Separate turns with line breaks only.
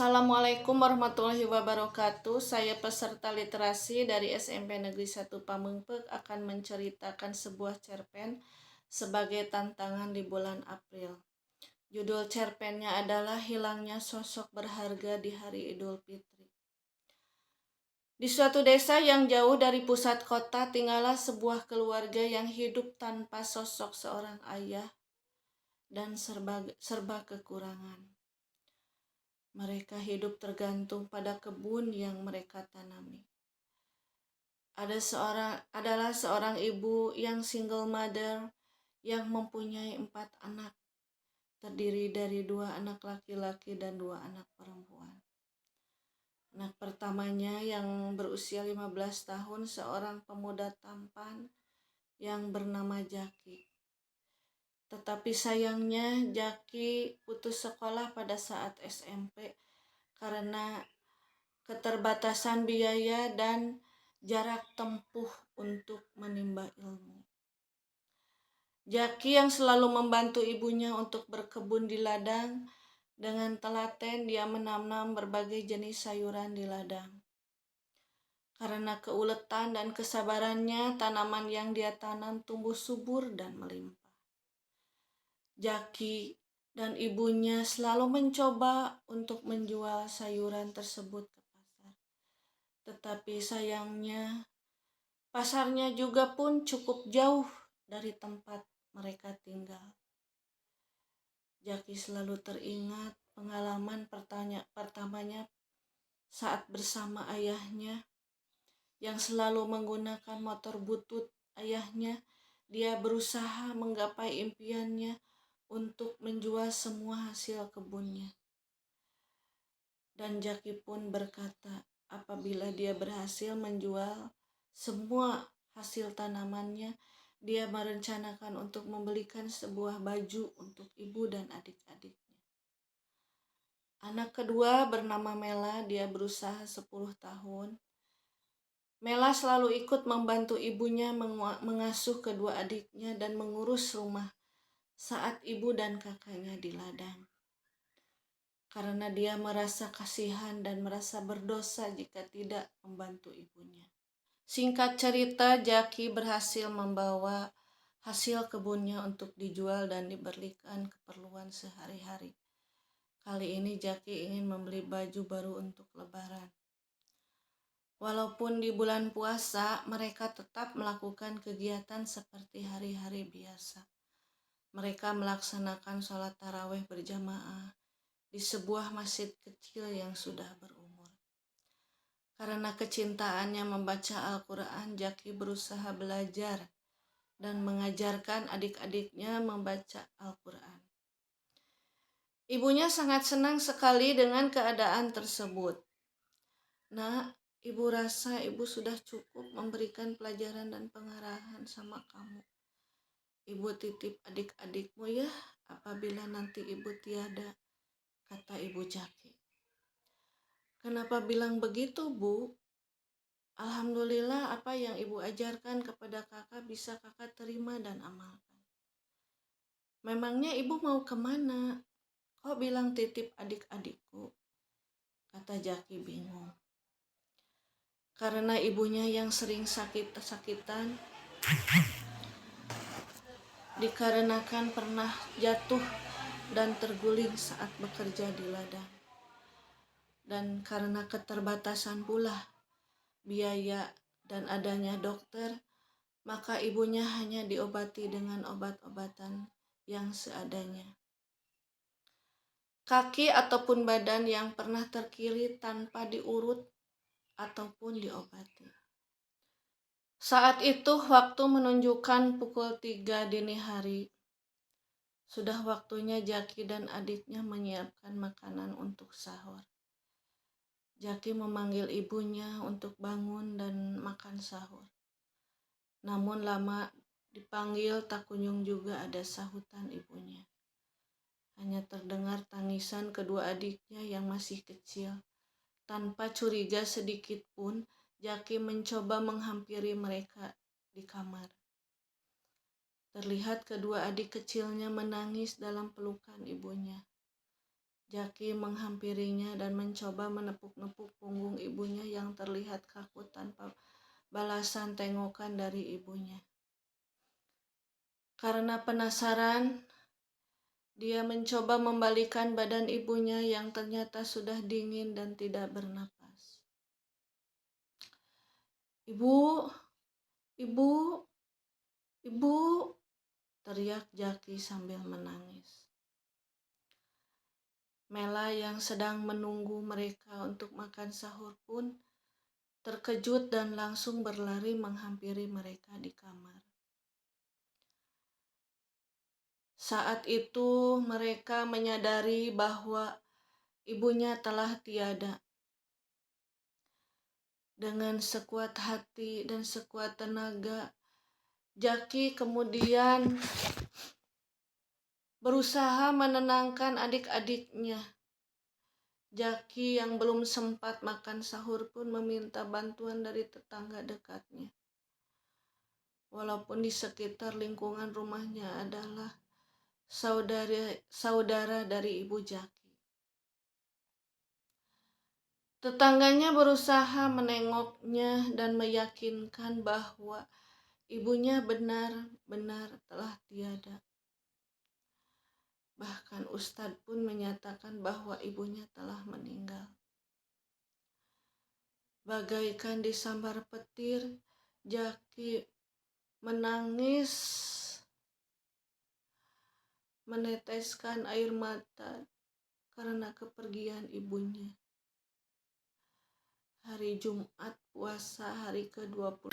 Assalamualaikum warahmatullahi wabarakatuh. Saya peserta literasi dari SMP Negeri 1 Pamengpeuk akan menceritakan sebuah cerpen sebagai tantangan di bulan April. Judul cerpennya adalah Hilangnya Sosok Berharga di Hari Idul Fitri. Di suatu desa yang jauh dari pusat kota tinggallah sebuah keluarga yang hidup tanpa sosok seorang ayah dan serba kekurangan. Mereka hidup tergantung pada kebun yang mereka tanami. Adalah seorang ibu yang single mother yang mempunyai 4 anak, terdiri dari 2 anak laki-laki dan 2 anak perempuan. Anak pertamanya yang berusia 15 tahun seorang pemuda tampan yang bernama Jaki. Tetapi sayangnya Jaki putus sekolah pada saat SMP karena keterbatasan biaya dan jarak tempuh untuk menimba ilmu. Jaki yang selalu membantu ibunya untuk berkebun di ladang, dengan telaten dia menanam berbagai jenis sayuran di ladang. Karena keuletan dan kesabarannya, tanaman yang dia tanam tumbuh subur dan melimpah. Jaki dan ibunya selalu mencoba untuk menjual sayuran tersebut ke pasar. Tetapi sayangnya, pasarnya juga pun cukup jauh dari tempat mereka tinggal. Jaki selalu teringat pengalaman pertamanya saat bersama ayahnya yang selalu menggunakan motor butut ayahnya. Dia berusaha menggapai impiannya untuk menjual semua hasil kebunnya. Dan Jaki pun berkata, apabila dia berhasil menjual semua hasil tanamannya, dia merencanakan untuk membelikan sebuah baju untuk ibu dan adik-adiknya. Anak kedua bernama Mela, dia berusaha 10 tahun. Mela selalu ikut membantu ibunya mengasuh kedua adiknya dan mengurus rumah saat ibu dan kakaknya di ladang. Karena dia merasa kasihan dan merasa berdosa jika tidak membantu ibunya. Singkat cerita, Jaki berhasil membawa hasil kebunnya untuk dijual dan diberikan keperluan sehari-hari. Kali ini Jaki ingin membeli baju baru untuk lebaran. Walaupun di bulan puasa, mereka tetap melakukan kegiatan seperti hari-hari biasa. Mereka melaksanakan sholat tarawih berjamaah di sebuah masjid kecil yang sudah berumur. Karena kecintaannya membaca Al-Quran, Jaki berusaha belajar dan mengajarkan adik-adiknya membaca Al-Quran. Ibunya sangat senang sekali dengan keadaan tersebut. Nah, ibu rasa ibu sudah cukup memberikan pelajaran dan pengarahan sama kamu. Ibu titip adik-adikmu ya, apabila nanti ibu tiada, kata ibu Jaki. Kenapa bilang begitu, Bu? Alhamdulillah apa yang ibu ajarkan kepada kakak bisa kakak terima dan amalkan. Memangnya ibu mau kemana? Kok bilang titip adik-adikku? Kata Jaki bingung. Karena ibunya yang sering sakit-sakitan, dikarenakan pernah jatuh dan terguling saat bekerja di ladang. Dan karena keterbatasan pula biaya dan adanya dokter, maka ibunya hanya diobati dengan obat-obatan yang seadanya. Kaki ataupun badan yang pernah terkilir tanpa diurut ataupun diobati. Saat itu waktu menunjukkan pukul 3 dini hari. Sudah waktunya Jaki dan adiknya menyiapkan makanan untuk sahur. Jaki memanggil ibunya untuk bangun dan makan sahur. Namun lama dipanggil tak kunjung juga ada sahutan ibunya. Hanya terdengar tangisan kedua adiknya yang masih kecil. Tanpa curiga sedikit pun, Jaki mencoba menghampiri mereka di kamar. Terlihat kedua adik kecilnya menangis dalam pelukan ibunya. Jaki menghampirinya dan mencoba menepuk-nepuk punggung ibunya yang terlihat kaku tanpa balasan tengokan dari ibunya. Karena penasaran, dia mencoba membalikan badan ibunya yang ternyata sudah dingin dan tidak bernapas. "Ibu, ibu, ibu," teriak Jaki sambil menangis. Mela yang sedang menunggu mereka untuk makan sahur pun terkejut dan langsung berlari menghampiri mereka di kamar. Saat itu mereka menyadari bahwa ibunya telah tiada. Dengan sekuat hati dan sekuat tenaga, Jaki kemudian berusaha menenangkan adik-adiknya. Jaki yang belum sempat makan sahur pun meminta bantuan dari tetangga dekatnya. Walaupun di sekitar lingkungan rumahnya adalah saudara dari ibu Jaki. Tetangganya berusaha menengoknya dan meyakinkan bahwa ibunya benar-benar telah tiada. Bahkan Ustadz pun menyatakan bahwa ibunya telah meninggal. Bagaikan disambar petir, Jaki menangis, meneteskan air mata karena kepergian ibunya. Hari Jumat puasa hari ke-20.